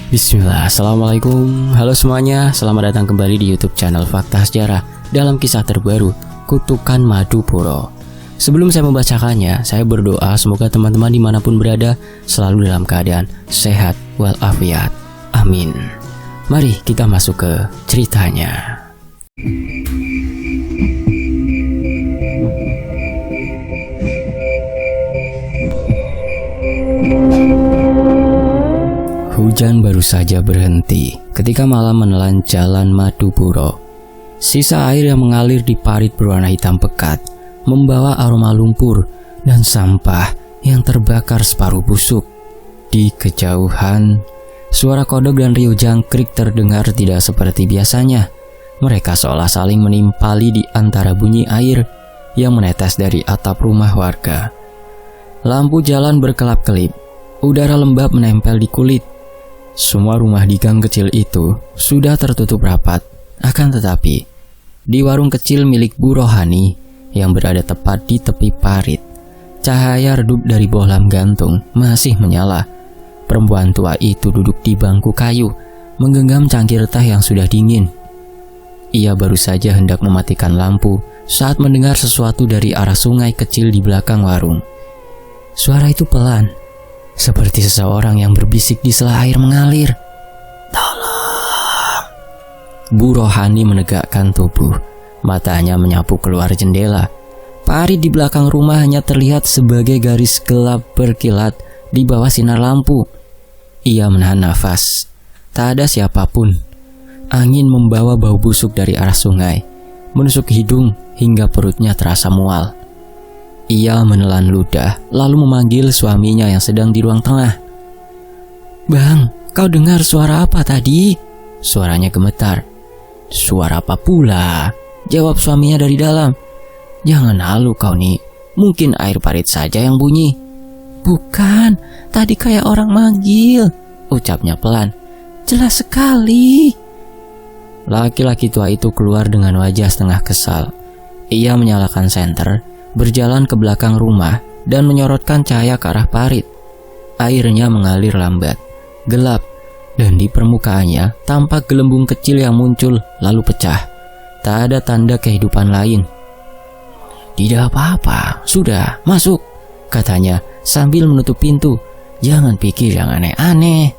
Bismillah, Assalamualaikum. Halo semuanya, selamat datang kembali di YouTube channel Fakta Sejarah dalam kisah terbaru Kutukan Madupuro. Sebelum saya membacakannya, saya berdoa semoga teman-teman dimanapun berada selalu dalam keadaan sehat walafiat. Amin. Mari kita masuk ke ceritanya. Hujan baru saja berhenti ketika malam menelan jalan Madupuro. Sisa air yang mengalir di parit berwarna hitam pekat membawa aroma lumpur dan sampah yang terbakar separuh busuk. Di kejauhan, suara kodok dan riuh jangkrik terdengar tidak seperti biasanya. Mereka seolah saling menimpali di antara bunyi air yang menetes dari atap rumah warga. Lampu jalan berkelap-kelip, udara lembab menempel di kulit. Semua rumah di gang kecil itu sudah tertutup rapat. Akan tetapi, di warung kecil milik Bu Rohani yang berada tepat di tepi parit, cahaya redup dari bohlam gantung masih menyala. Perempuan tua itu duduk di bangku kayu, menggenggam cangkir teh yang sudah dingin. Ia baru saja hendak mematikan lampu saat mendengar sesuatu dari arah sungai kecil di belakang warung. Suara itu pelan, seperti seseorang yang berbisik di sela air mengalir. "Tolong!" Bu Rohani menegakkan tubuh, matanya menyapu keluar jendela. Parit di belakang rumah hanya terlihat sebagai garis gelap berkilat di bawah sinar lampu. Ia menahan nafas. Tak ada siapapun. Angin membawa bau busuk dari arah sungai, menusuk hidung hingga perutnya terasa mual. Ia menelan ludah, lalu memanggil suaminya yang sedang di ruang tengah. "Bang, kau dengar suara apa tadi?" Suaranya gemetar. "Suara apa pula?" jawab suaminya dari dalam. "Jangan halu kau nih, mungkin air parit saja yang bunyi." "Bukan, tadi kayak orang manggil," ucapnya pelan. "Jelas sekali." Laki-laki tua itu keluar dengan wajah setengah kesal. Ia menyalakan senter, berjalan ke belakang rumah dan menyorotkan cahaya ke arah parit. Airnya mengalir lambat, gelap, dan di permukaannya tampak gelembung kecil yang muncul lalu pecah. Tak ada tanda kehidupan lain. "Tidak apa-apa, sudah, masuk," katanya sambil menutup pintu. "Jangan pikir yang aneh-aneh."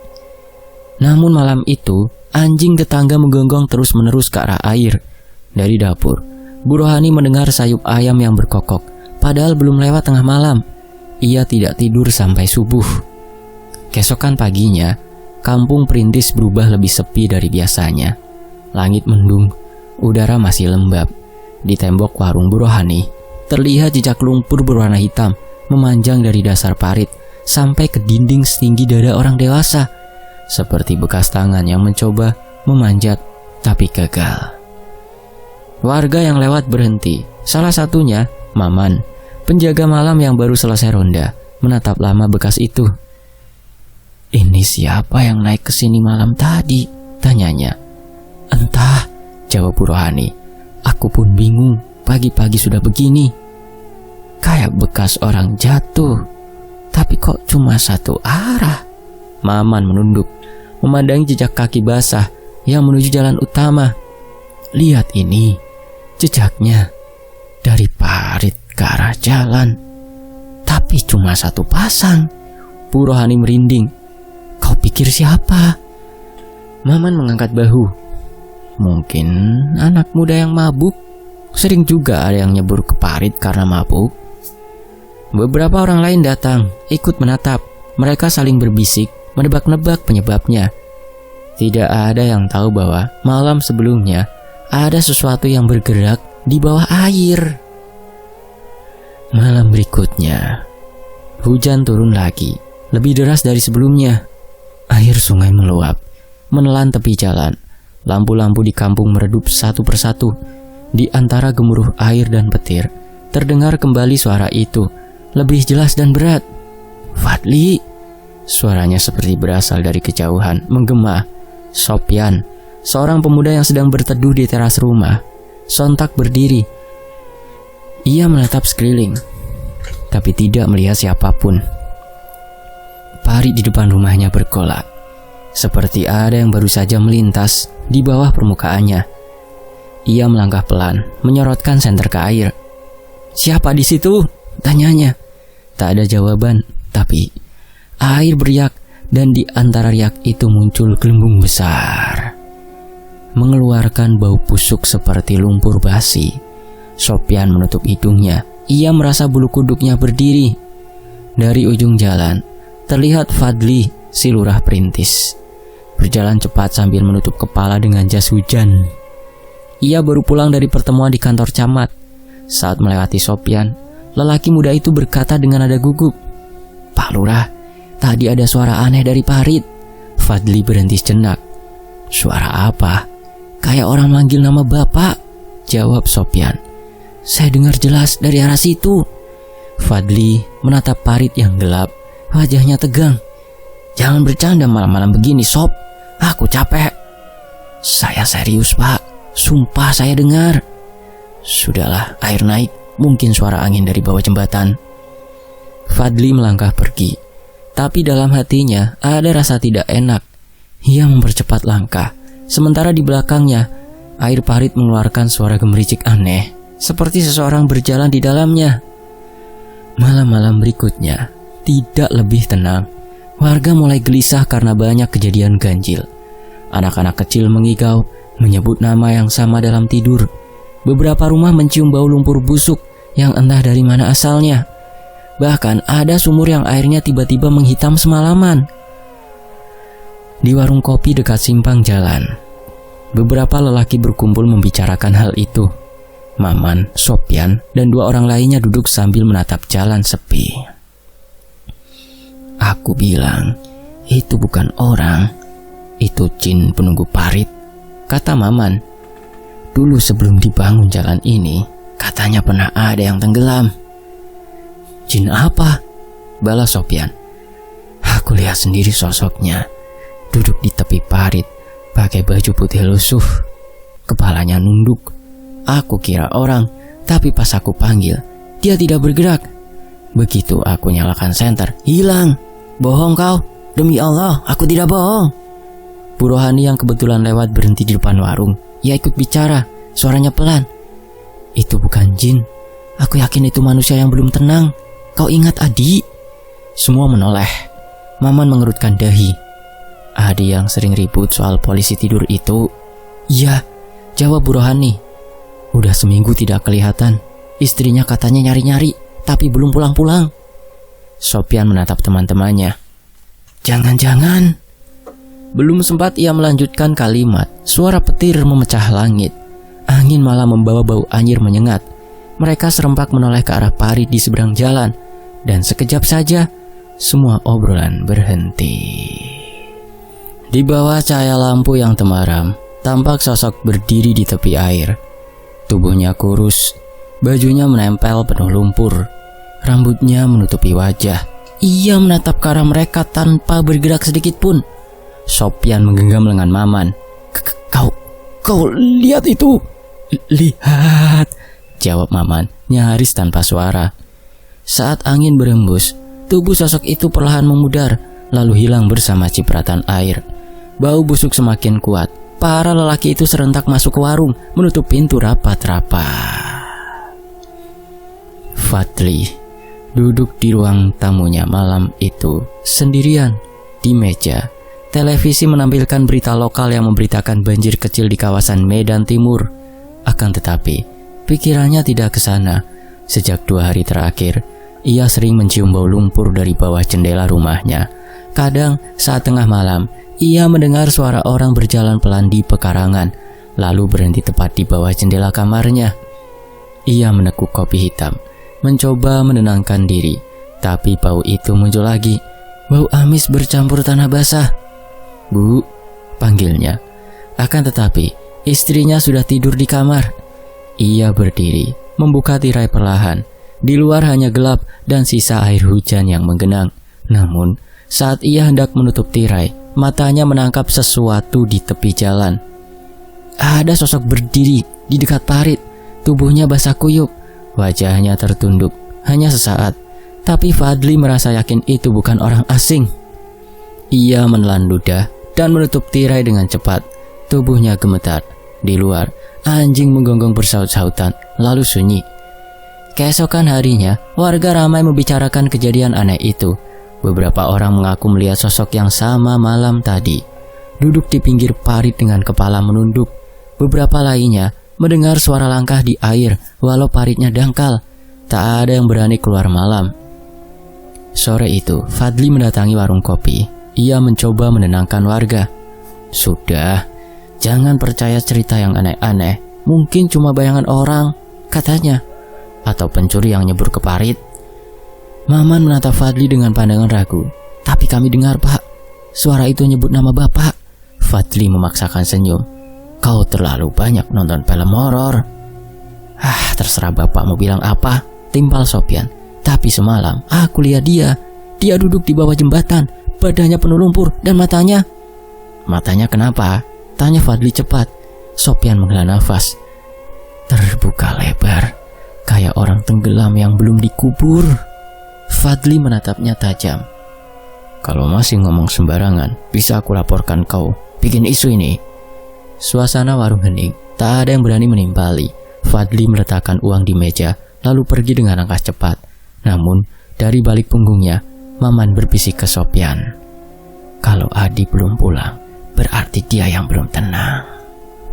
Namun malam itu, anjing tetangga menggonggong terus-menerus ke arah air. Dari dapur, Bu Rohani mendengar sayup ayam yang berkokok, padahal belum lewat tengah malam. Ia tidak tidur sampai subuh. Keesokan paginya, kampung perintis berubah lebih sepi dari biasanya. Langit mendung, udara masih lembab. Di tembok warung Bu Rohani, terlihat jejak lumpur berwarna hitam memanjang dari dasar parit sampai ke dinding setinggi dada orang dewasa, seperti bekas tangan yang mencoba memanjat tapi gagal. Warga yang lewat berhenti. Salah satunya, Maman, penjaga malam yang baru selesai ronda, menatap lama bekas itu. "Ini siapa yang naik ke sini malam tadi?" tanyanya. "Entah," jawab Bu Rohani. "Aku pun bingung, pagi-pagi sudah begini. Kayak bekas orang jatuh, tapi kok cuma satu arah." Maman menunduk, memandangi jejak kaki basah yang menuju jalan utama. "Lihat ini, jejaknya dari parit ke arah jalan, tapi cuma satu pasang." Bu Rohani merinding. "Kau pikir siapa?" Maman mengangkat bahu. "Mungkin anak muda yang mabuk. Sering juga ada yang nyebur ke parit karena mabuk." Beberapa orang lain datang, ikut menatap. Mereka saling berbisik, menebak-nebak penyebabnya. Tidak ada yang tahu bahwa malam sebelumnya ada sesuatu yang bergerak di bawah air. Malam berikutnya, hujan turun lagi, lebih deras dari sebelumnya. Air sungai meluap, menelan tepi jalan. Lampu-lampu di kampung meredup satu persatu. Di antara gemuruh air dan petir, terdengar kembali suara itu, lebih jelas dan berat. "Fadli!" Suaranya seperti berasal dari kejauhan, menggema. Sopyan, seorang pemuda yang sedang berteduh di teras rumah, sontak berdiri. Ia menatap sekeliling, tapi tidak melihat siapapun. Parit di depan rumahnya bergolak. seperti ada yang baru saja melintas di bawah permukaannya. Ia melangkah pelan, menyorotkan senter ke air. "Siapa di situ?" tanyanya. Tak ada jawaban, tapi air beriak dan di antara riak itu muncul gelembung besar, mengeluarkan bau busuk seperti lumpur basi. Sopyan menutup hidungnya. Ia merasa bulu kuduknya berdiri. Dari ujung jalan terlihat Fadli, si lurah perintis, berjalan cepat sambil menutup kepala dengan jas hujan. Ia baru pulang dari pertemuan di kantor camat. Saat melewati Sopyan, lelaki muda itu berkata dengan nada gugup, "Pak Lurah, tadi ada suara aneh dari parit." Fadli berhenti sejenak. "Suara apa?" "Kayak orang manggil nama bapak," jawab Sopyan. "Saya dengar jelas dari arah situ." Fadli menatap parit yang gelap. Wajahnya tegang. "Jangan bercanda malam-malam begini, Sob. Aku capek." "Saya serius, Pak. Sumpah saya dengar." "Sudahlah, air naik. Mungkin suara angin dari bawah jembatan." Fadli melangkah pergi. Tapi dalam hatinya ada rasa tidak enak. Ia mempercepat langkah. Sementara di belakangnya, air parit mengeluarkan suara gemericik aneh, seperti seseorang berjalan di dalamnya. Malam-malam berikutnya tidak lebih tenang. Warga mulai gelisah karena banyak kejadian ganjil. Anak-anak kecil mengigau, menyebut nama yang sama dalam tidur. Beberapa rumah mencium bau lumpur busuk yang entah dari mana asalnya. Bahkan ada sumur yang airnya tiba-tiba menghitam semalaman. Di warung kopi dekat simpang jalan, beberapa lelaki berkumpul membicarakan hal itu. Maman, Sopyan, dan dua orang lainnya duduk sambil menatap jalan sepi. "Aku bilang, itu bukan orang, itu jin penunggu parit," kata Maman. "Dulu sebelum dibangun jalan ini, katanya pernah ada yang tenggelam." "Jin apa?" balas Sopyan. "Aku lihat sendiri sosoknya, duduk di tepi parit, pakai baju putih lusuh, kepalanya nunduk. Aku kira orang, tapi pas aku panggil, dia tidak bergerak. Begitu aku nyalakan senter, hilang." "Bohong kau, demi Allah, aku tidak bohong." Bu Rohani yang kebetulan lewat berhenti di depan warung. Ia ikut bicara, suaranya pelan. "Itu bukan jin, aku yakin itu manusia yang belum tenang. Kau ingat Adi?" Semua menoleh. Maman mengerutkan dahi. "Adi yang sering ribut soal polisi tidur itu?" "Iya," jawab Bu Rohani. "Udah seminggu tidak kelihatan. Istrinya katanya nyari-nyari, tapi belum pulang-pulang." Sopyan menatap teman-temannya. "Jangan-jangan..." Belum sempat ia melanjutkan kalimat, suara petir memecah langit. Angin malah membawa bau anyir menyengat. Mereka serempak menoleh ke arah parit di seberang jalan, dan sekejap saja semua obrolan berhenti. Di bawah cahaya lampu yang temaram, tampak sosok berdiri di tepi air. Tubuhnya kurus, bajunya menempel penuh lumpur, rambutnya menutupi wajah. Ia menatap ke arah mereka tanpa bergerak sedikit pun. Sopyan menggenggam lengan Maman. Kau lihat itu?" "Lihat," jawab Maman nyaris tanpa suara. Saat angin berembus, tubuh sosok itu perlahan memudar, lalu hilang bersama cipratan air. Bau busuk semakin kuat. Para lelaki itu serentak masuk ke warung, menutup pintu rapat-rapat. Fadli duduk di ruang tamunya malam itu sendirian. Di meja, televisi menampilkan berita lokal yang memberitakan banjir kecil di kawasan Medan Timur. Akan tetapi, pikirannya tidak ke sana. Sejak 2 hari terakhir, ia sering mencium bau lumpur dari bawah jendela rumahnya. Kadang saat tengah malam, ia mendengar suara orang berjalan pelan di pekarangan, lalu berhenti tepat di bawah jendela kamarnya. Ia menekuk kopi hitam, mencoba menenangkan diri, tapi bau itu muncul lagi. Bau amis bercampur tanah basah. "Bu," panggilnya. Akan tetapi, istrinya sudah tidur di kamar. Ia berdiri, membuka tirai perlahan. Di luar hanya gelap dan sisa air hujan yang menggenang. Namun, saat ia hendak menutup tirai, matanya menangkap sesuatu di tepi jalan. Ada sosok berdiri di dekat parit. Tubuhnya basah kuyup, wajahnya tertunduk. Hanya sesaat, tapi Fadli merasa yakin itu bukan orang asing. Ia menelan ludah dan menutup tirai dengan cepat. Tubuhnya gemetar. Di luar, anjing menggonggong bersaut-sautan, lalu sunyi. Keesokan harinya, warga ramai membicarakan kejadian aneh itu. Beberapa orang mengaku melihat sosok yang sama malam tadi, duduk di pinggir parit dengan kepala menunduk. Beberapa lainnya mendengar suara langkah di air walau paritnya dangkal. Tak ada yang berani keluar malam. Sore itu, Fadli mendatangi warung kopi. Ia mencoba menenangkan warga. Sudah, jangan percaya cerita yang aneh-aneh. Mungkin cuma bayangan orang, katanya. Atau pencuri yang nyebur ke parit. Maman menatap Fadli dengan pandangan ragu. Tapi kami dengar, Pak. Suara itu nyebut nama Bapak. Fadli memaksakan senyum. Kau terlalu banyak nonton film horor. Terserah Bapak mau bilang apa, timpal Sopyan. Tapi semalam aku lihat dia. Dia duduk di bawah jembatan, badannya penuh lumpur dan matanya. Matanya kenapa? Tanya Fadli cepat. Sopyan menghela nafas. Terbuka lebar, kayak orang tenggelam yang belum dikubur. Fadli menatapnya tajam. Kalau masih ngomong sembarangan, bisa aku laporkan kau bikin isu ini. Suasana warung hening, tak ada yang berani menimpali. Fadli meletakkan uang di meja, lalu pergi dengan langkah cepat. Namun, dari balik punggungnya, Maman berbisik ke Sopyan. Kalau Adi belum pulang, berarti dia yang belum tenang.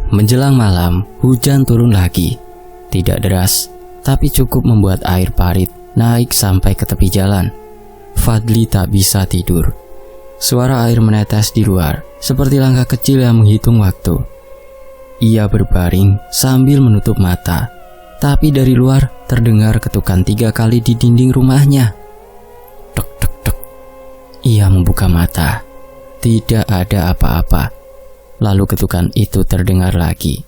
Menjelang malam, hujan turun lagi. Tidak deras, tapi cukup membuat air parit naik sampai ke tepi jalan. Fadli tak bisa tidur. Suara air menetes di luar, seperti langkah kecil yang menghitung waktu. Ia berbaring sambil menutup mata, tapi dari luar terdengar ketukan 3 kali di dinding rumahnya. Tek tek tek. Ia membuka mata. Tidak ada apa-apa. Lalu ketukan itu terdengar lagi.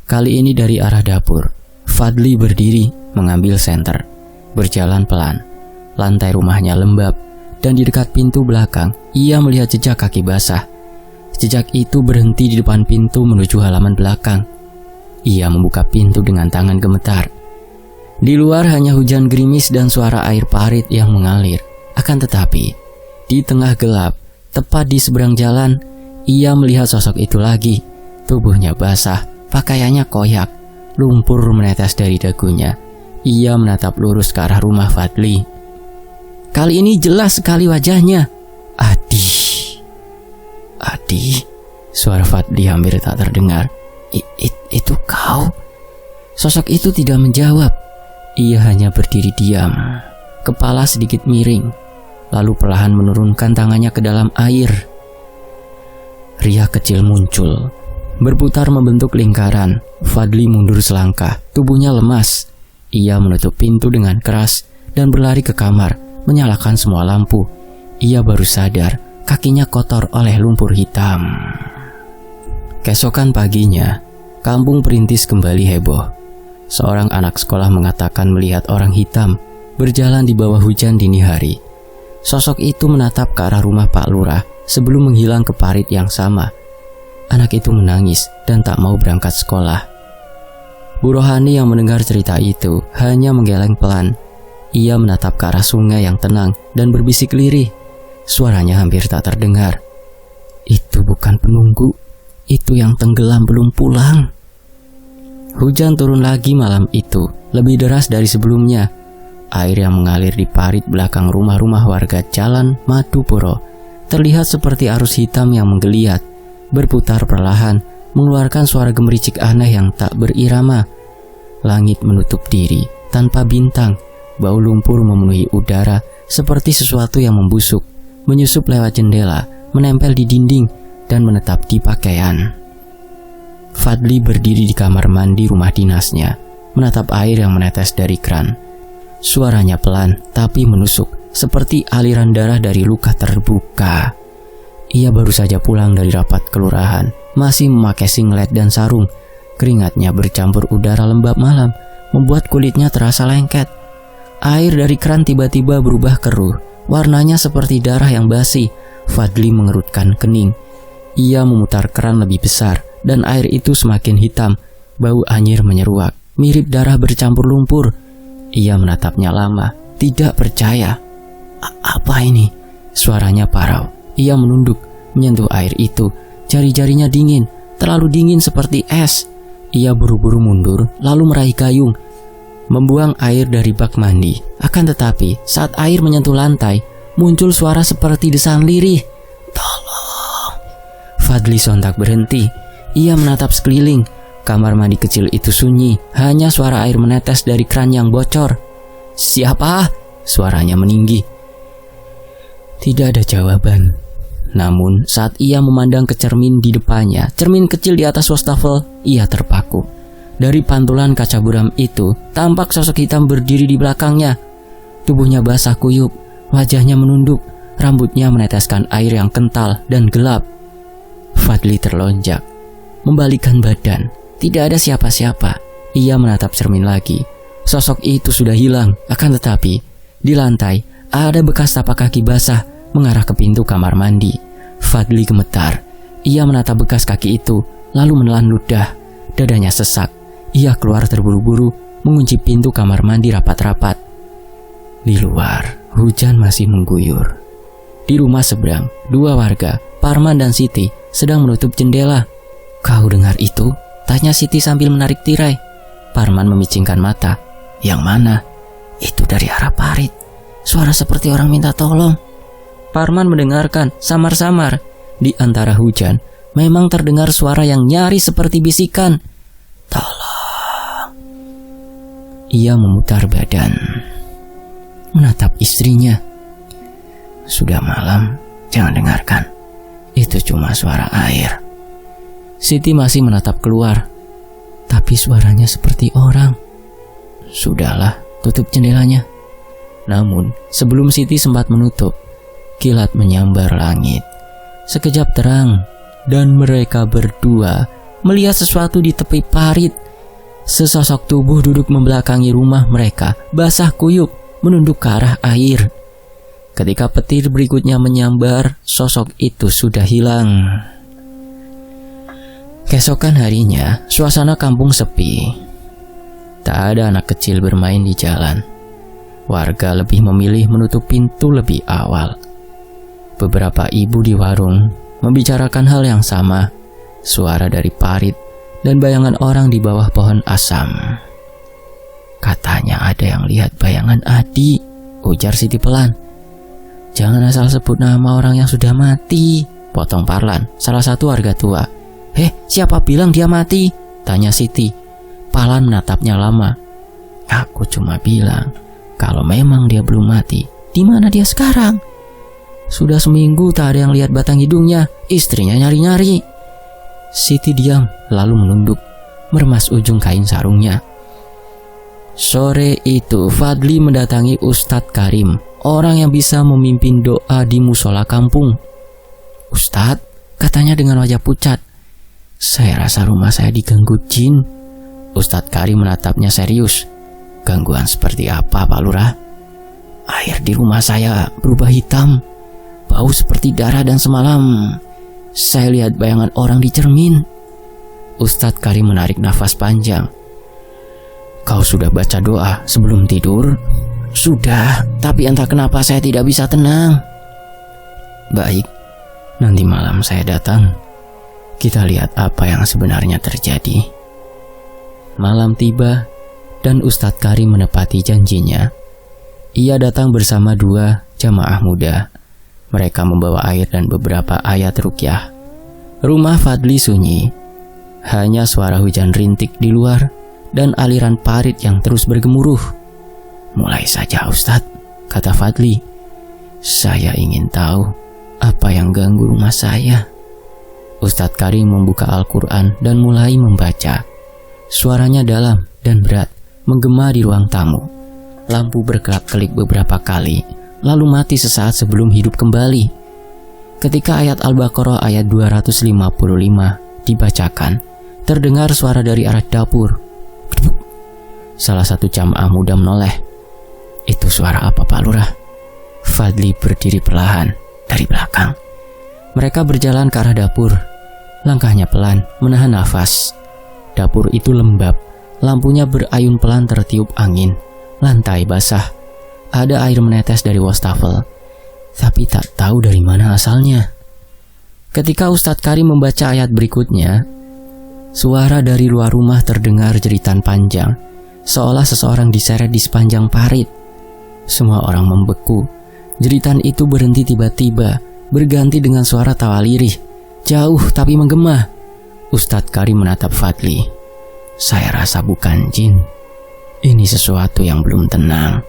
Kali ini dari arah dapur. Fadli berdiri mengambil senter, berjalan pelan. Lantai rumahnya lembab, dan di dekat pintu belakang ia melihat jejak kaki basah. Jejak itu berhenti di depan pintu menuju halaman belakang. Ia membuka pintu dengan tangan gemetar. Di luar hanya hujan gerimis dan suara air parit yang mengalir. Akan tetapi, di tengah gelap, tepat di seberang jalan, ia melihat sosok itu lagi. Tubuhnya basah, pakaiannya koyak, lumpur menetes dari dagunya. Ia menatap lurus ke arah rumah Fadli. Kali ini jelas sekali wajahnya. Adi, suara Fadli hampir tak terdengar. Itu kau? Sosok itu tidak menjawab. Ia hanya berdiri diam, kepala sedikit miring, lalu perlahan menurunkan tangannya ke dalam air. Riak kecil muncul, berputar membentuk lingkaran. Fadli mundur selangkah, tubuhnya lemas. Ia menutup pintu dengan keras dan berlari ke kamar, menyalakan semua lampu. Ia baru sadar kakinya kotor oleh lumpur hitam. Keesokan paginya, kampung Perintis kembali heboh. Seorang anak sekolah mengatakan melihat orang hitam berjalan di bawah hujan dini hari. Sosok itu menatap ke arah rumah Pak Lurah sebelum menghilang ke parit yang sama. Anak itu menangis dan tak mau berangkat sekolah. Bu Rohani yang mendengar cerita itu hanya menggeleng pelan. Ia menatap ke arah sungai yang tenang dan berbisik lirih. Suaranya hampir tak terdengar. Itu bukan penunggu, itu yang tenggelam belum pulang. Hujan turun lagi malam itu, lebih deras dari sebelumnya. Air yang mengalir di parit belakang rumah-rumah warga Jalan Madupuro terlihat seperti arus hitam yang menggeliat, berputar perlahan, mengeluarkan suara gemericik aneh yang tak berirama. Langit menutup diri, tanpa bintang. Bau lumpur memenuhi udara seperti sesuatu yang membusuk, menyusup lewat jendela, menempel di dinding, dan menetap di pakaian. Fadli berdiri di kamar mandi rumah dinasnya, menatap air yang menetes dari keran. Suaranya pelan tapi menusuk, seperti aliran darah dari luka terbuka. Ia baru saja pulang dari rapat kelurahan, masih memakai singlet dan sarung. Keringatnya bercampur udara lembab malam, membuat kulitnya terasa lengket. Air dari keran tiba-tiba berubah keruh, warnanya seperti darah yang basi. Fadli mengerutkan kening. Ia memutar keran lebih besar, dan air itu semakin hitam. Bau anyir menyeruak, mirip darah bercampur lumpur. Ia menatapnya lama, tidak percaya. Apa ini? Suaranya parau. Ia menunduk, menyentuh air itu. Jari-jarinya dingin, terlalu dingin seperti es. Ia buru-buru mundur lalu meraih gayung, membuang air dari bak mandi. Akan tetapi saat air menyentuh lantai, muncul suara seperti desaan lirih. "Tolong!" Fadli sontak berhenti. Ia menatap sekeliling. Kamar mandi kecil itu sunyi, hanya suara air menetes dari keran yang bocor. "Siapa?" Suaranya meninggi. Tidak ada jawaban. Namun saat ia memandang ke cermin di depannya, cermin kecil di atas wastafel, ia terpaku. Dari pantulan kaca buram itu, tampak sosok hitam berdiri di belakangnya. Tubuhnya basah kuyup, wajahnya menunduk, rambutnya meneteskan air yang kental dan gelap. Fadli terlonjak, membalikkan badan. Tidak ada siapa-siapa. Ia menatap cermin lagi. Sosok itu sudah hilang. Akan tetapi, di lantai ada bekas tapak kaki basah mengarah ke pintu kamar mandi. Fadli gemetar. Ia menatap bekas kaki itu, lalu menelan ludah. Dadanya sesak. Ia keluar terburu-buru, mengunci pintu kamar mandi rapat-rapat. Di luar, hujan masih mengguyur. Di rumah seberang, dua warga, Parman dan Siti, sedang menutup jendela. "Kau dengar itu?" tanya Siti sambil menarik tirai. Parman memicingkan mata. "Yang mana?" "Itu dari arah parit. Suara seperti orang minta tolong." Parman mendengarkan samar-samar. Di antara hujan, memang terdengar suara yang nyaris seperti bisikan. "Tolong." Ia memutar badan, menatap istrinya. "Sudah malam, jangan dengarkan. Itu cuma suara air." Siti masih menatap keluar. "Tapi suaranya seperti orang." "Sudahlah, tutup jendelanya." Namun, sebelum Siti sempat menutup, kilat menyambar langit. Sekejap terang, dan mereka berdua melihat sesuatu di tepi parit. Sesosok tubuh duduk membelakangi rumah mereka, basah kuyup, menunduk ke arah air. Ketika petir berikutnya menyambar, sosok itu sudah hilang. Keesokan harinya, suasana kampung sepi. Tak ada anak kecil bermain di jalan. Warga lebih memilih menutup pintu lebih awal. Beberapa ibu di warung membicarakan hal yang sama, suara dari parit dan bayangan orang di bawah pohon asam. "Katanya ada yang lihat bayangan Adi," ujar Siti pelan. "Jangan asal sebut nama orang yang sudah mati," potong Parlan, salah satu warga tua. Siapa bilang dia mati?" tanya Siti. Parlan menatapnya lama. "Aku cuma bilang, kalau memang dia belum mati, di mana dia sekarang? Sudah seminggu tak ada yang lihat batang hidungnya. Istrinya nyari-nyari." Siti diam, lalu menunduk, meremas ujung kain sarungnya. Sore itu, Fadli mendatangi Ustadz Karim, orang yang bisa memimpin doa di musola kampung. "Ustadz," katanya dengan wajah pucat, "saya rasa rumah saya diganggu jin." Ustadz Karim menatapnya serius. "Gangguan seperti apa, Pak Lurah?" "Air di rumah saya berubah hitam, bau seperti darah, dan semalam saya lihat bayangan orang di cermin." Ustadz Karim menarik nafas panjang. "Kau sudah baca doa sebelum tidur?" "Sudah, tapi entah kenapa saya tidak bisa tenang." "Baik, nanti malam saya datang. Kita lihat apa yang sebenarnya terjadi." Malam tiba, dan Ustadz Karim menepati janjinya. Ia datang bersama dua jamaah muda. Mereka membawa air dan beberapa ayat ruqyah. Rumah Fadli sunyi. Hanya suara hujan rintik di luar dan aliran parit yang terus bergemuruh. "Mulai saja, Ustadz," kata Fadli. "Saya ingin tahu apa yang ganggu rumah saya." Ustadz Karim membuka Al-Quran dan mulai membaca. Suaranya dalam dan berat, menggema di ruang tamu. Lampu berkelap-kelip beberapa kali, lalu mati sesaat sebelum hidup kembali. Ketika ayat Al-Baqarah ayat 255 dibacakan, terdengar suara dari arah dapur. Salah satu jamaah muda menoleh. "Itu suara apa, Pak Lurah?" Fadli berdiri perlahan dari belakang. Mereka berjalan ke arah dapur. Langkahnya pelan, menahan nafas. Dapur itu lembab, lampunya berayun pelan tertiup angin. Lantai basah. Ada air menetes dari wastafel, tapi tak tahu dari mana asalnya. Ketika Ustadz Karim membaca ayat berikutnya, suara dari luar rumah terdengar jeritan panjang, seolah seseorang diseret di sepanjang parit. Semua orang membeku. Jeritan itu berhenti tiba-tiba, berganti dengan suara tawa lirih, jauh tapi menggema. Ustadz Karim menatap Fadli. Saya rasa bukan jin. Ini sesuatu yang belum tenang.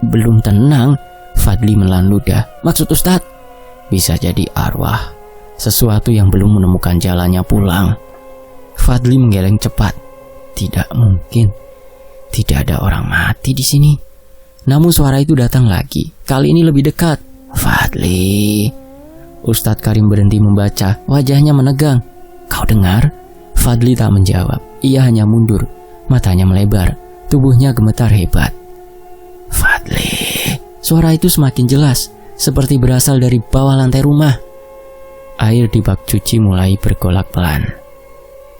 Belum tenang? Fadli menelan ludah. Maksud Ustadz? Bisa jadi arwah. Sesuatu yang belum menemukan jalannya pulang. Fadli menggeleng cepat. Tidak mungkin. Tidak ada orang mati di sini. Namun suara itu datang lagi. Kali ini lebih dekat. Fadli. Ustadz Karim berhenti membaca. Wajahnya menegang. Kau dengar? Fadli tak menjawab. Ia hanya mundur. Matanya melebar. Tubuhnya gemetar hebat. Fadli. Suara itu semakin jelas. Seperti berasal dari bawah lantai rumah. Air di bak cuci mulai bergolak pelan.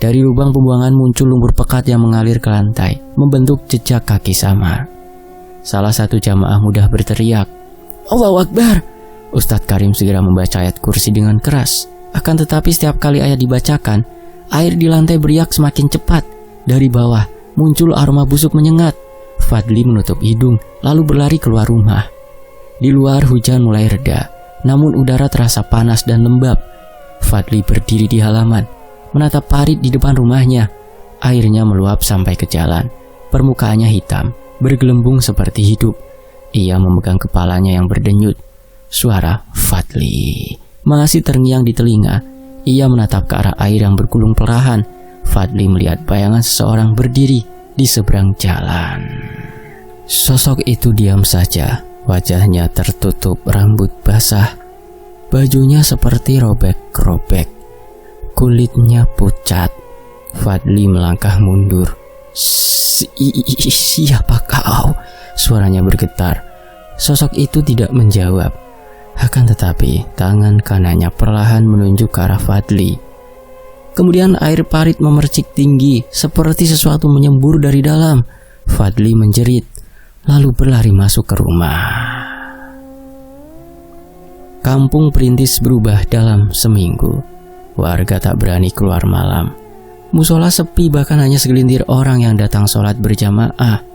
Dari lubang pembuangan muncul lumpur pekat yang mengalir ke lantai, membentuk jejak kaki samar. Salah satu jamaah muda berteriak, Allahu Akbar! Ustadz Karim segera membaca ayat kursi dengan keras. Akan tetapi setiap kali ayat dibacakan, air di lantai beriak semakin cepat. Dari bawah muncul aroma busuk menyengat. Fadli menutup hidung lalu berlari keluar rumah. Di luar hujan mulai reda, namun udara terasa panas dan lembab. Fadli berdiri di halaman, menatap parit di depan rumahnya. Airnya meluap sampai ke jalan. Permukaannya hitam, bergelembung seperti hidup. Ia memegang kepalanya yang berdenyut. Suara Fadli masih terngiang di telinga. Ia menatap ke arah air yang bergulung perlahan. Fadli melihat bayangan seseorang berdiri di seberang jalan. Sosok itu diam saja. Wajahnya tertutup rambut basah. Bajunya seperti robek-robek. Kulitnya pucat. Fadli melangkah mundur. Siapa kau? Suaranya bergetar. Sosok itu tidak menjawab. Akan tetapi tangan kanannya perlahan menunjuk ke arah Fadli. Kemudian air parit memercik tinggi seperti sesuatu menyembur dari dalam. Fadli menjerit, lalu berlari masuk ke rumah. Kampung perintis berubah dalam seminggu. Warga tak berani keluar malam. Musola sepi, bahkan hanya segelintir orang yang datang sholat berjamaah.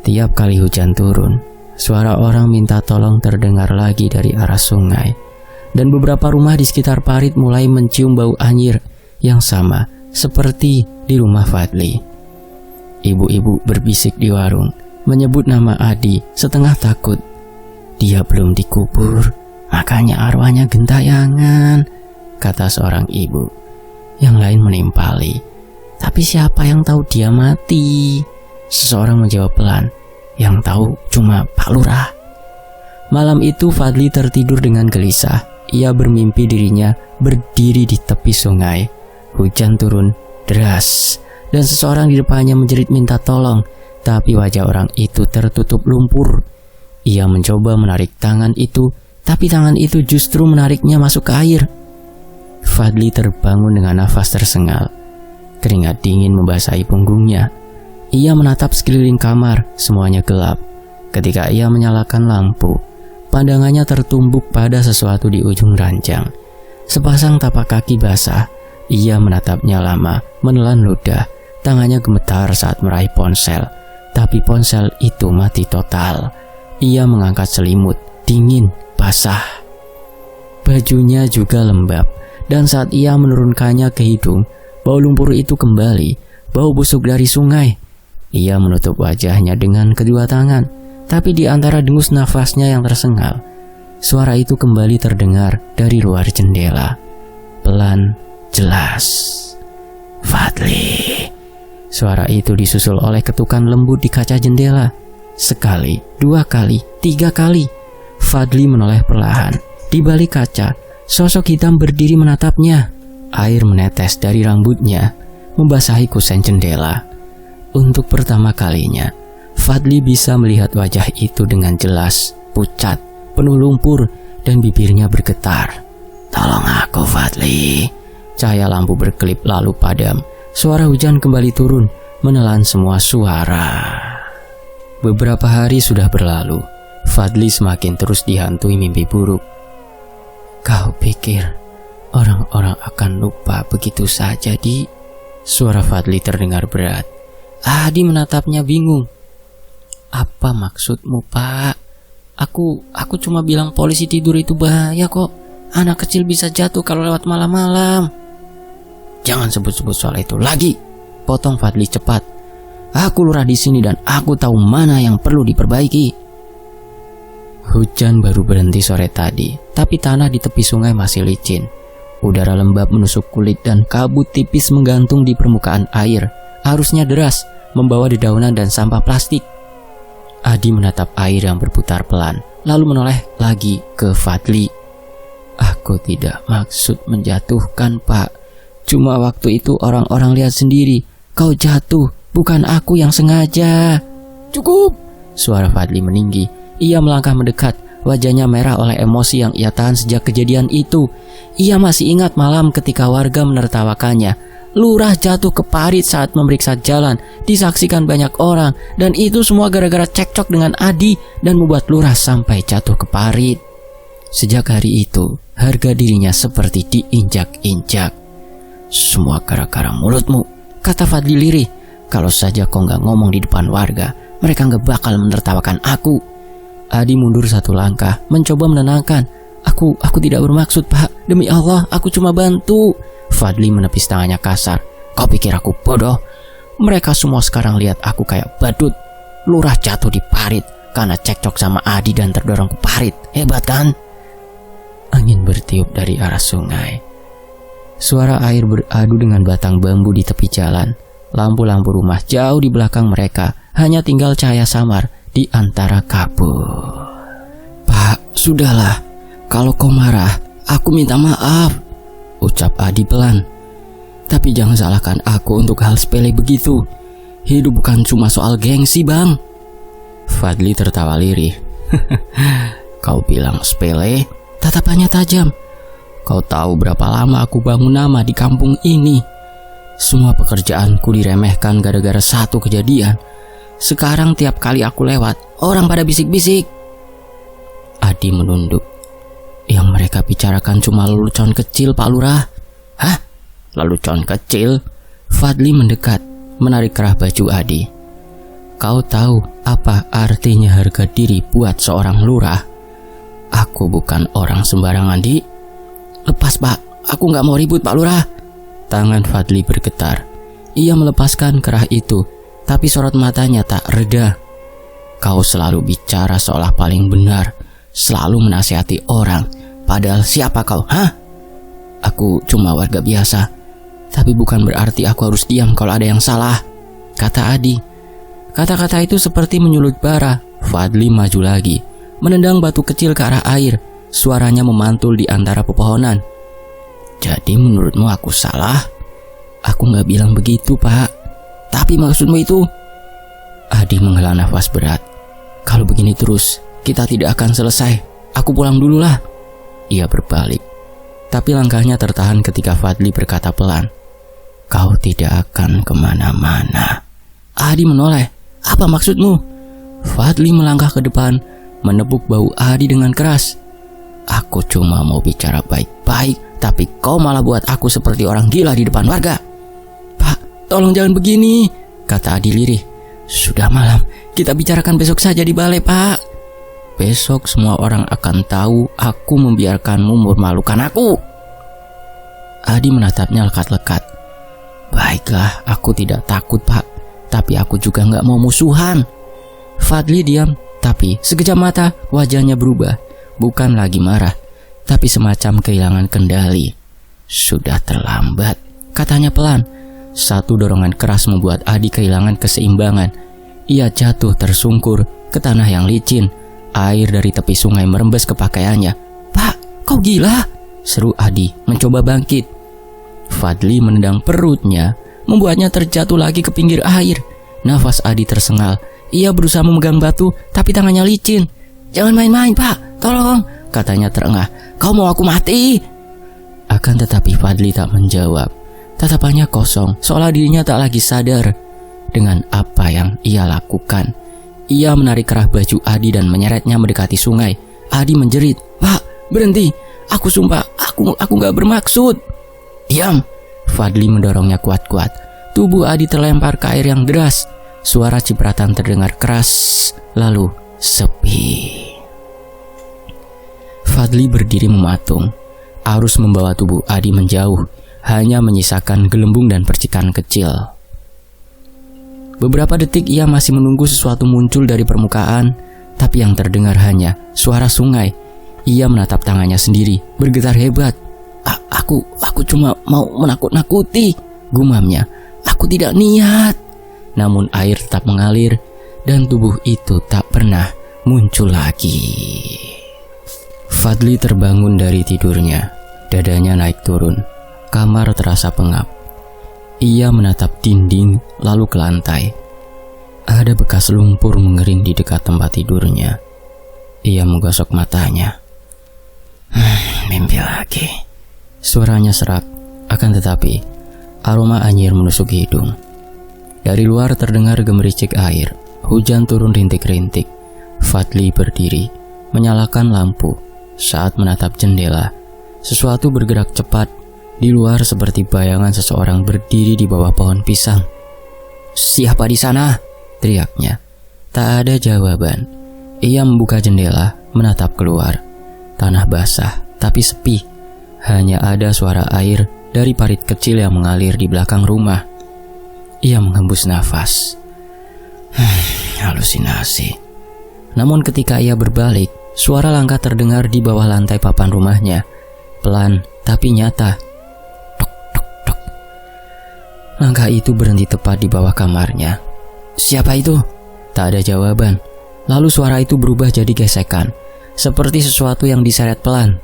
Tiap kali hujan turun, suara orang minta tolong terdengar lagi dari arah sungai. Dan beberapa rumah di sekitar parit mulai mencium bau anyir yang sama seperti di rumah Fadli. Ibu-ibu berbisik di warung, menyebut nama Adi setengah takut. Dia belum dikubur, makanya arwahnya gentayangan, kata seorang ibu. Yang lain menimpali, tapi siapa yang tahu dia mati? Seseorang menjawab pelan, yang tahu cuma Pak Lurah. Malam itu Fadli tertidur dengan gelisah. Ia bermimpi dirinya berdiri di tepi sungai. Hujan turun deras dan seseorang di depannya menjerit minta tolong, tapi wajah orang itu tertutup lumpur. Ia mencoba menarik tangan itu, tapi tangan itu justru menariknya masuk ke air. Fadli terbangun dengan nafas tersengal. Keringat dingin membasahi punggungnya. Ia menatap sekeliling kamar, semuanya gelap. Ketika ia menyalakan lampu, pandangannya tertumbuk pada sesuatu di ujung ranjang. Sepasang tapak kaki basah. Ia menatapnya lama, menelan ludah. Tangannya gemetar saat meraih ponsel, tapi ponsel itu mati total. Ia mengangkat selimut, dingin, basah. Bajunya juga lembab, dan saat ia menurunkannya ke hidung, bau lumpur itu kembali, bau busuk dari sungai. Ia menutup wajahnya dengan kedua tangan, tapi di antara dengus nafasnya yang tersengal, suara itu kembali terdengar dari luar jendela. Pelan, jelas. Fadli. Suara itu disusul oleh ketukan lembut di kaca jendela. Sekali, dua kali, tiga kali. Fadli menoleh perlahan. Di balik kaca, sosok hitam berdiri menatapnya. Air menetes dari rambutnya, membasahi kusen jendela. Untuk pertama kalinya, Fadli bisa melihat wajah itu dengan jelas, pucat, penuh lumpur, dan bibirnya bergetar. Tolong aku, Fadli. Cahaya lampu berkelip lalu padam. Suara hujan kembali turun, menelan semua suara. Beberapa hari sudah berlalu. Fadli semakin terus dihantui mimpi buruk. Kau pikir Orang-orang akan lupa begitu saja, Di. Suara Fadli terdengar berat. Adi menatapnya bingung. Apa maksudmu, Pak? Aku cuma bilang polisi tidur itu bahaya kok. Anak kecil bisa jatuh kalau lewat malam-malam. Jangan sebut-sebut soal itu lagi, potong Fadli cepat. Aku lurah di sini dan aku tahu mana yang perlu diperbaiki. Hujan baru berhenti sore tadi, tapi tanah di tepi sungai masih licin. Udara lembab menusuk kulit dan kabut tipis menggantung di permukaan air. Arusnya deras, membawa dedaunan dan sampah plastik. Adi menatap air yang berputar pelan, lalu menoleh lagi ke Fadli. Aku tidak maksud menjatuhkan, Pak. Cuma waktu itu orang-orang lihat sendiri. Kau jatuh, bukan aku yang sengaja. Cukup! Suara Fadli meninggi. Ia melangkah mendekat, wajahnya merah oleh emosi yang ia tahan sejak kejadian itu. Ia masih ingat malam ketika warga menertawakannya. Lurah jatuh ke parit saat memeriksa jalan, disaksikan banyak orang, dan itu semua gara-gara cekcok dengan Adi dan membuat lurah sampai jatuh ke parit. Sejak hari itu, harga dirinya seperti diinjak-injak. Semua gara-gara mulutmu, kata Fadli lirih. Kalau saja kau nggak ngomong di depan warga, mereka nggak bakal menertawakan aku. Adi mundur satu langkah, mencoba menenangkan. Aku tidak bermaksud, Pak. Demi Allah, aku cuma bantu. Fadli menepis tangannya kasar. Kau pikir aku bodoh? Mereka semua sekarang lihat aku kayak badut. Lurah jatuh di parit karena cekcok sama Adi dan terdorong ke parit. Hebat kan? Angin bertiup dari arah sungai. Suara air beradu dengan batang bambu di tepi jalan. Lampu-lampu rumah jauh di belakang mereka. Hanya tinggal cahaya samar di antara kabut. Pak, sudahlah. Kalau kau marah, aku minta maaf, ucap Adi pelan. Tapi jangan salahkan aku untuk hal sepele begitu. Hidup bukan cuma soal gengsi, Bang. Fadli tertawa lirih. Kau bilang sepele? Tatapannya tajam. Kau tahu berapa lama aku bangun nama di kampung ini? Semua pekerjaanku diremehkan gara-gara satu kejadian. Sekarang tiap kali aku lewat, orang pada bisik-bisik. Adi menunduk. Yang mereka bicarakan cuma lelucon kecil, Pak Lurah. Hah? Lelucon kecil? Fadli mendekat, menarik kerah baju Adi. Kau tahu apa artinya harga diri buat seorang lurah? Aku bukan orang sembarangan, Di. Lepas, Pak. Aku gak mau ribut, Pak Lurah. Tangan Fadli bergetar. Ia melepaskan kerah itu, tapi sorot matanya tak reda. Kau selalu bicara seolah paling benar, selalu menasihati orang. Padahal siapa kau, hah? Aku cuma warga biasa. Tapi bukan berarti aku harus diam kalau ada yang salah, kata Adi. Kata-kata itu seperti menyulut bara. Fadli maju lagi, menendang batu kecil ke arah air. Suaranya memantul di antara pepohonan. Jadi menurutmu aku salah? Aku gak bilang begitu, Pak. Tapi maksudmu itu? Adi menghela nafas berat. Kalau begini terus, kita tidak akan selesai. Aku pulang dulu lah. Ia berbalik. Tapi langkahnya tertahan ketika Fadli berkata pelan. Kau tidak akan kemana-mana. Adi menoleh. Apa maksudmu? Fadli melangkah ke depan, menepuk bahu Adi dengan keras. Aku cuma mau bicara baik-baik, tapi kau malah buat aku seperti orang gila di depan warga. Pak, tolong jangan begini, kata Adi lirih. Sudah malam, kita bicarakan besok saja di balai, Pak. Besok semua orang akan tahu aku membiarkanmu memalukan aku. Adi menatapnya lekat-lekat. Baiklah, aku tidak takut, Pak. Tapi aku juga gak mau musuhan. Fadli diam, tapi sekejap mata wajahnya berubah. Bukan lagi marah, tapi semacam kehilangan kendali. Sudah terlambat, katanya pelan. Satu dorongan keras membuat Adi kehilangan keseimbangan. Ia jatuh tersungkur ke tanah yang licin. Air dari tepi sungai merembes ke pakaiannya. Pak, kau gila? Seru Adi mencoba bangkit. Fadli menendang perutnya, membuatnya terjatuh lagi ke pinggir air. Nafas Adi tersengal. Ia berusaha memegang batu, tapi tangannya licin. Jangan main-main, Pak. Tolong, katanya terengah. Kau mau aku mati? Akan tetapi Fadli tak menjawab. Tatapannya kosong, seolah dirinya tak lagi sadar dengan apa yang ia lakukan. Ia menarik kerah baju Adi dan menyeretnya mendekati sungai. Adi menjerit, Pak, berhenti. Aku sumpah, aku gak bermaksud. Diam. Fadli mendorongnya kuat-kuat. Tubuh Adi terlempar ke air yang deras. Suara cipratan terdengar keras, lalu sepi. Fadli berdiri mematung. Arus membawa tubuh Adi menjauh, hanya menyisakan gelembung dan percikan kecil. Beberapa detik ia masih menunggu sesuatu muncul dari permukaan, tapi yang terdengar hanya suara sungai. Ia menatap tangannya sendiri, bergetar hebat. Aku cuma mau menakut-nakuti, gumamnya. Aku tidak niat. Namun air tetap mengalir dan tubuh itu tak pernah muncul lagi. Fadli terbangun dari tidurnya. Dadanya naik turun. Kamar terasa pengap. Ia menatap dinding lalu ke lantai. Ada bekas lumpur mengering di dekat tempat tidurnya. Ia menggosok matanya. Mimpi lagi. Suaranya serak, akan tetapi aroma anyir menusuk hidung. Dari luar terdengar gemericik air. Hujan turun rintik-rintik. Fadli berdiri, menyalakan lampu. Saat menatap jendela, sesuatu bergerak cepat. Di luar seperti bayangan seseorang berdiri di bawah pohon pisang. "Siapa di sana?" teriaknya. Tak ada jawaban. Ia membuka jendela, menatap keluar. Tanah basah, tapi sepi. Hanya ada suara air dari parit kecil yang mengalir di belakang rumah. Ia menghembus nafas. Halusinasi. Namun ketika ia berbalik, suara langkah terdengar di bawah lantai papan rumahnya. Pelan tapi nyata. Tok tok tok. Langkah itu berhenti tepat di bawah kamarnya. "Siapa itu?" Tak ada jawaban. Lalu suara itu berubah jadi gesekan, seperti sesuatu yang diseret pelan.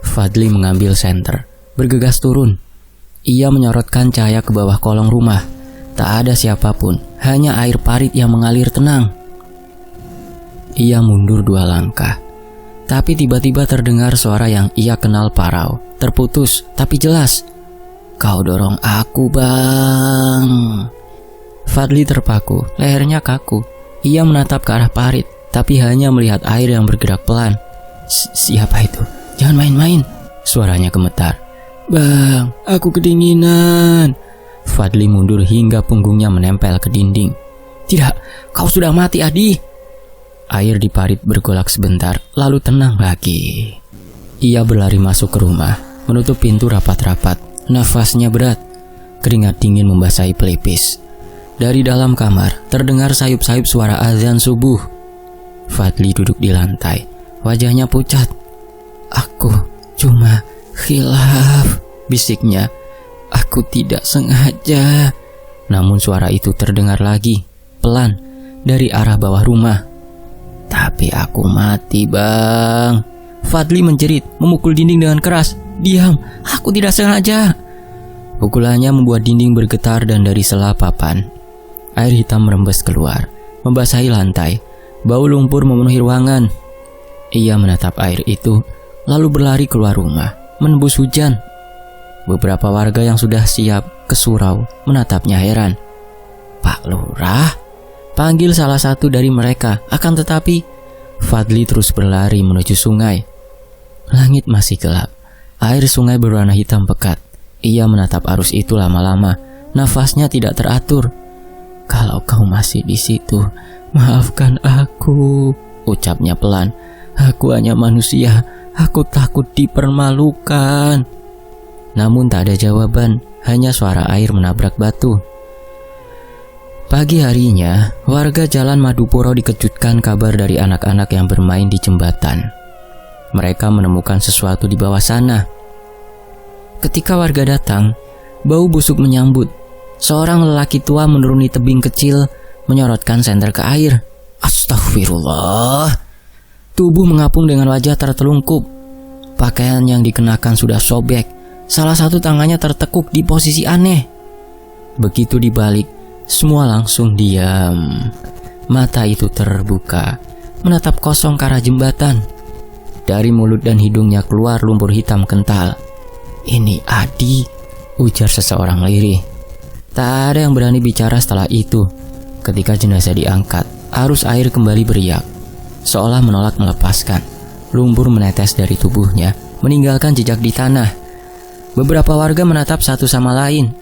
Fadli mengambil senter, bergegas turun. Ia menyorotkan cahaya ke bawah kolong rumah. Tak ada siapapun, hanya air parit yang mengalir tenang. Ia mundur 2 langkah. Tapi tiba-tiba terdengar suara yang ia kenal parau, terputus tapi jelas. "Kau dorong aku, Bang." Fadli terpaku, lehernya kaku. Ia menatap ke arah parit, tapi hanya melihat air yang bergerak pelan. "Siapa itu? Jangan main-main." Suaranya gemetar. "Bang, aku kedinginan." Fadli mundur hingga punggungnya menempel ke dinding. "Tidak, kau sudah mati, Adi." Air di parit bergolak sebentar, lalu tenang lagi. Ia berlari masuk ke rumah, menutup pintu rapat-rapat. Nafasnya berat, keringat dingin membasahi pelipis. Dari dalam kamar, terdengar sayup-sayup suara azan subuh. Fadli duduk di lantai, wajahnya pucat. "Aku cuma khilaf," bisiknya. "Aku tidak sengaja." Namun suara itu terdengar lagi, pelan, dari arah bawah rumah. "Tapi aku mati, Bang." Fadli menjerit, memukul dinding dengan keras. "Diam, aku tidak sengaja." Pukulannya membuat dinding bergetar dan dari sela papan air hitam merembes keluar, membasahi lantai. Bau lumpur memenuhi ruangan. Ia menatap air itu, lalu berlari keluar rumah, menembus hujan. Beberapa warga yang sudah siap ke surau menatapnya heran. "Pak Lurah?" panggil salah satu dari mereka. Akan tetapi Fadli terus berlari menuju sungai. Langit masih gelap. Air sungai berwarna hitam pekat. Ia menatap arus itu lama-lama. Nafasnya tidak teratur. "Kalau kau masih di situ, maafkan aku," ucapnya pelan. "Aku hanya manusia. Aku takut dipermalukan." Namun tak ada jawaban, hanya suara air menabrak batu. Pagi harinya, warga Jalan Madupuro dikejutkan kabar dari anak-anak yang bermain di jembatan. Mereka menemukan sesuatu di bawah sana. Ketika warga datang, bau busuk menyambut. Seorang lelaki tua menuruni tebing kecil, menyorotkan senter ke air. Astagfirullah. Tubuh mengapung dengan wajah tertelungkup. Pakaian yang dikenakan sudah sobek. Salah satu tangannya tertekuk di posisi aneh. Begitu dibalik, semua langsung diam. Mata itu terbuka, menatap kosong ke arah jembatan. Dari mulut dan hidungnya keluar lumpur hitam kental. "Ini Adi," ujar seseorang lirih. Tak ada yang berani bicara setelah itu. Ketika jenazah diangkat, arus air kembali beriak, seolah menolak melepaskan. Lumpur menetes dari tubuhnya, meninggalkan jejak di tanah. Beberapa warga menatap satu sama lain.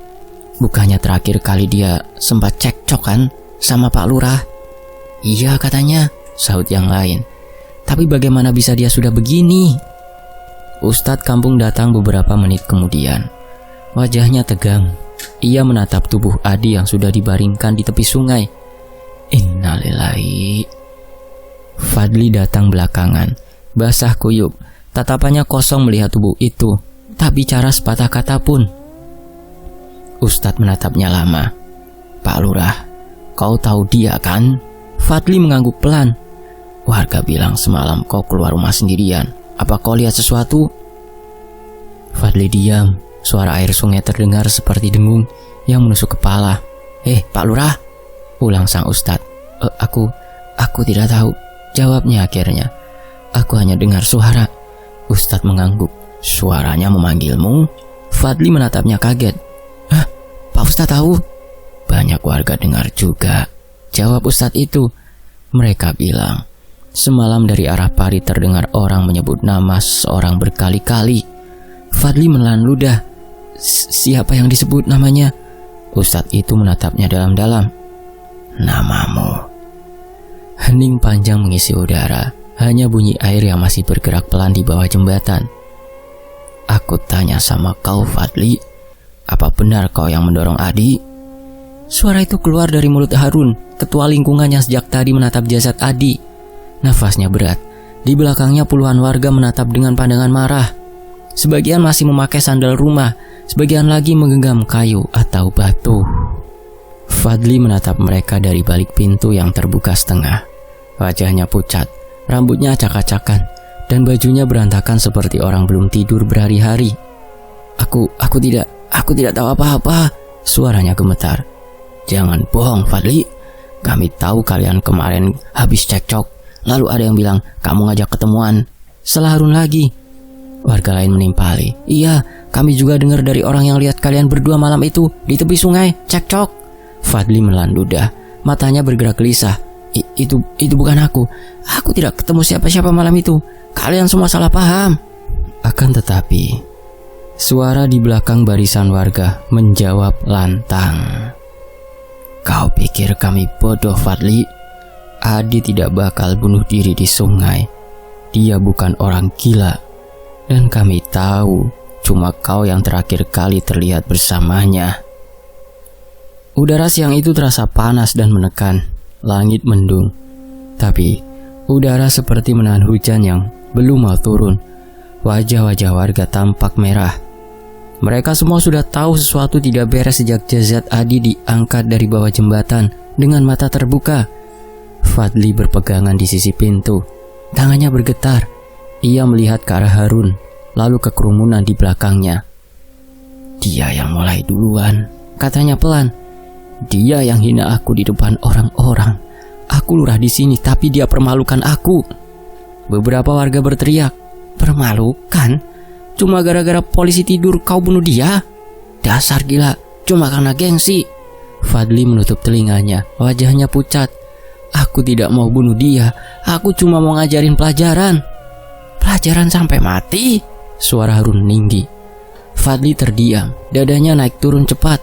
Bukannya terakhir kali dia sempat cekcok kan sama Pak Lurah? Iya katanya, sahut yang lain. Tapi bagaimana bisa dia sudah begini? Ustadz kampung datang beberapa menit kemudian. Wajahnya tegang. Ia menatap tubuh Adi yang sudah dibaringkan di tepi sungai. Innalillahi. Fadli datang belakangan, basah kuyup. Tatapannya kosong melihat tubuh itu, tak bicara sepatah kata pun. Ustadz menatapnya lama. Pak Lurah, kau tahu dia kan? Fadli mengangguk pelan. Warga bilang semalam kau keluar rumah sendirian. Apa kau lihat sesuatu? Fadli diam. Suara air sungai terdengar seperti dengung yang menusuk kepala. Pak Lurah, ulang sang Ustadz. Aku tidak tahu, jawabnya akhirnya. Aku hanya dengar suara. Ustadz mengangguk. Suaranya memanggilmu? Fadli menatapnya kaget. Pak Ustadz tahu? Banyak warga dengar juga, jawab Ustadz itu. Mereka bilang, semalam dari arah Pari terdengar orang menyebut nama seorang berkali-kali. Fadli menelan ludah. Siapa yang disebut namanya? Ustadz itu menatapnya dalam-dalam. Namamu. Hening panjang mengisi udara. Hanya bunyi air yang masih bergerak pelan di bawah jembatan. Aku tanya sama kau, Fadli, apa benar kau yang mendorong Adi? Suara itu keluar dari mulut Harun, ketua lingkungan yang sejak tadi menatap jasad Adi. Nafasnya berat. Di belakangnya puluhan warga menatap dengan pandangan marah. Sebagian masih memakai sandal rumah, sebagian lagi menggenggam kayu atau batu. Fadli menatap mereka dari balik pintu yang terbuka setengah. Wajahnya pucat, rambutnya acak-acakan, dan bajunya berantakan seperti orang belum tidur berhari-hari. Aku tidak tahu apa-apa, suaranya gemetar. Jangan bohong, Fadli. Kami tahu kalian kemarin habis cekcok, lalu ada yang bilang kamu ngajak ketemuan. Setelah Harun lagi. Warga lain menimpali. Iya, kami juga dengar dari orang yang lihat kalian berdua malam itu di tepi sungai, cekcok. Fadli menelan ludah, matanya bergerak gelisah. Itu bukan aku. Aku tidak ketemu siapa-siapa malam itu. Kalian semua salah paham. Akan tetapi, suara di belakang barisan warga menjawab lantang. Kau pikir kami bodoh, Fadli? Adi tidak bakal bunuh diri di sungai. Dia bukan orang gila. Dan kami tahu, cuma kau yang terakhir kali terlihat bersamanya. Udara siang itu terasa panas dan menekan. Langit mendung. Tapi, udara seperti menahan hujan yang belum mau turun. Wajah-wajah warga tampak merah. Mereka semua sudah tahu sesuatu tidak beres sejak jasad Adi diangkat dari bawah jembatan dengan mata terbuka. Fadli berpegangan di sisi pintu. Tangannya bergetar. Ia melihat ke arah Harun, lalu ke kerumunan di belakangnya. Dia yang mulai duluan, katanya pelan. Dia yang hina aku di depan orang-orang. Aku lurah di sini, tapi dia permalukan aku. Beberapa warga berteriak, permalukan? Cuma gara-gara polisi tidur kau bunuh dia? Dasar gila, cuma karena gengsi. Fadli menutup telinganya, wajahnya pucat. Aku tidak mau bunuh dia, aku cuma mau ngajarin pelajaran. Pelajaran sampai mati? Suara Harun meninggi. Fadli terdiam, dadanya naik turun cepat.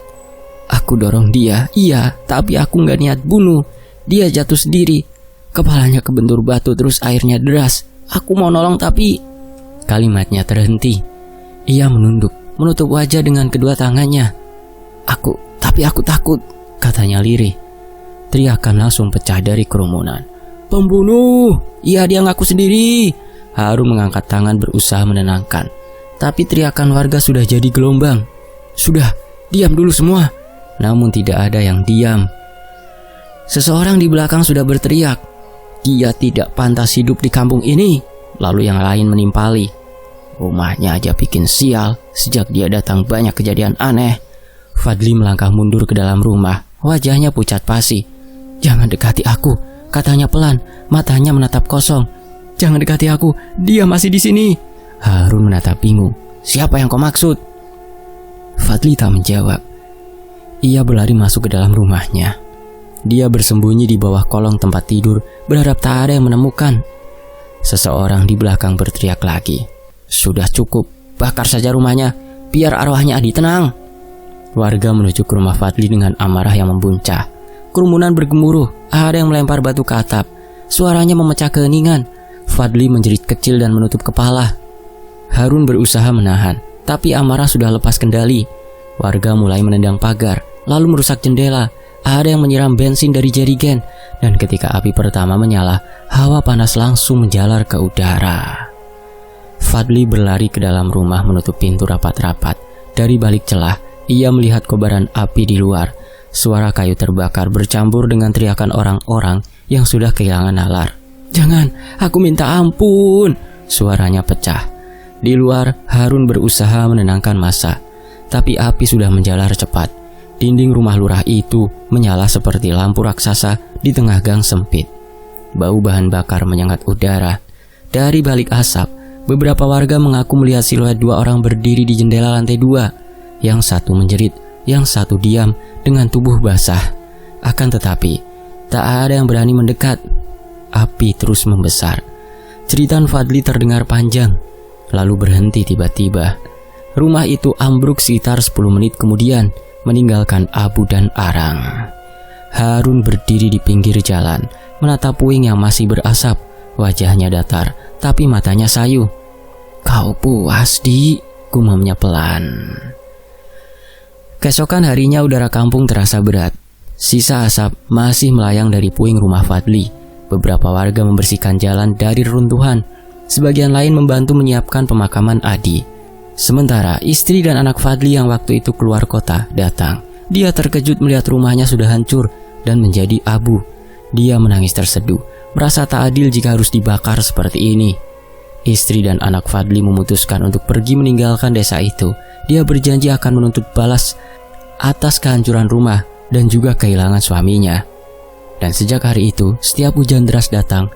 Aku dorong dia, iya, tapi aku gak niat bunuh. Dia jatuh sendiri. Kepalanya kebentur batu terus airnya deras. Aku mau nolong tapi... Kalimatnya terhenti. Ia menunduk, menutup wajah dengan kedua tangannya. Tapi aku takut, katanya lirih. Teriakan langsung pecah dari kerumunan. Pembunuh! Iya, dia ngaku sendiri. Harun mengangkat tangan berusaha menenangkan. Tapi teriakan warga sudah jadi gelombang. Sudah, diam dulu semua. Namun tidak ada yang diam. Seseorang di belakang sudah berteriak, dia tidak pantas hidup di kampung ini. Lalu yang lain menimpali. Rumahnya aja bikin sial. Sejak dia datang banyak kejadian aneh. Fadli melangkah mundur ke dalam rumah. Wajahnya pucat pasi. Jangan dekati aku, katanya pelan. Matanya menatap kosong. Jangan dekati aku, dia masih di sini. Harun menatap bingung. Siapa yang kau maksud? Fadli tak menjawab. Ia berlari masuk ke dalam rumahnya. Dia bersembunyi di bawah kolong tempat tidur, berharap tak ada yang menemukan. Seseorang di belakang berteriak lagi. Sudah cukup, bakar saja rumahnya, biar arwahnya Adi tenang. Warga menuju ke rumah Fadli dengan amarah yang membuncah. Kerumunan bergemuruh, ada yang melempar batu ke atap. Suaranya memecah keheningan. Fadli menjerit kecil dan menutup kepala. Harun berusaha menahan, tapi amarah sudah lepas kendali. Warga mulai menendang pagar, lalu merusak jendela. Ada yang menyiram bensin dari jerigen, dan ketika api pertama menyala, hawa panas langsung menjalar ke udara. Fadli berlari ke dalam rumah menutup pintu rapat-rapat. Dari balik celah, ia melihat kobaran api di luar. Suara kayu terbakar bercampur dengan teriakan orang-orang yang sudah kehilangan nalar. "Jangan, aku minta ampun!" Suaranya pecah. Di luar, Harun berusaha menenangkan massa, tapi api sudah menjalar cepat. Dinding rumah lurah itu menyala seperti lampu raksasa di tengah gang sempit. Bau bahan bakar menyengat udara. Dari balik asap, beberapa warga mengaku melihat siluet dua orang berdiri di jendela lantai 2. Yang satu menjerit, yang satu diam dengan tubuh basah. Akan tetapi, tak ada yang berani mendekat. Api terus membesar. Jeritan Fadli terdengar panjang, lalu berhenti tiba-tiba. Rumah itu ambruk sekitar 10 menit kemudian, meninggalkan abu dan arang. Harun berdiri di pinggir jalan, menatap puing yang masih berasap. Wajahnya datar, tapi matanya sayu. "Kau puas, Di?" gumamnya pelan. Keesokan harinya udara kampung terasa berat. Sisa asap masih melayang dari puing rumah Fadli. Beberapa warga membersihkan jalan dari reruntuhan. Sebagian lain membantu menyiapkan pemakaman Adi. Sementara istri dan anak Fadli yang waktu itu keluar kota datang. Dia terkejut melihat rumahnya sudah hancur dan menjadi abu. Dia menangis terseduh, merasa tak adil jika harus dibakar seperti ini. Istri dan anak Fadli memutuskan untuk pergi meninggalkan desa itu. Dia berjanji akan menuntut balas atas kehancuran rumah dan juga kehilangan suaminya. Dan sejak hari itu, setiap hujan deras datang,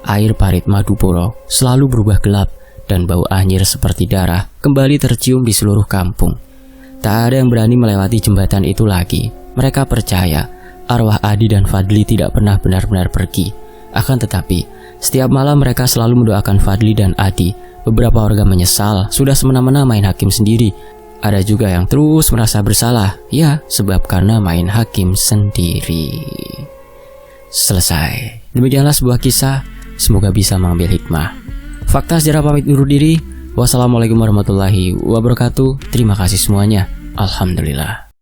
air parit Madupuro selalu berubah gelap dan bau anyir seperti darah kembali tercium di seluruh kampung. Tak ada yang berani melewati jembatan itu lagi. Mereka percaya arwah Adi dan Fadli tidak pernah benar-benar pergi. Akan tetapi, setiap malam mereka selalu mendoakan Fadli dan Adi. Beberapa warga menyesal sudah semena-mena main hakim sendiri. Ada juga yang terus merasa bersalah, ya sebab karena main hakim sendiri. Selesai. Demikianlah sebuah kisah, semoga bisa mengambil hikmah. Fakta sejarah pamit undur diri. Wassalamualaikum warahmatullahi wabarakatuh. Terima kasih semuanya. Alhamdulillah.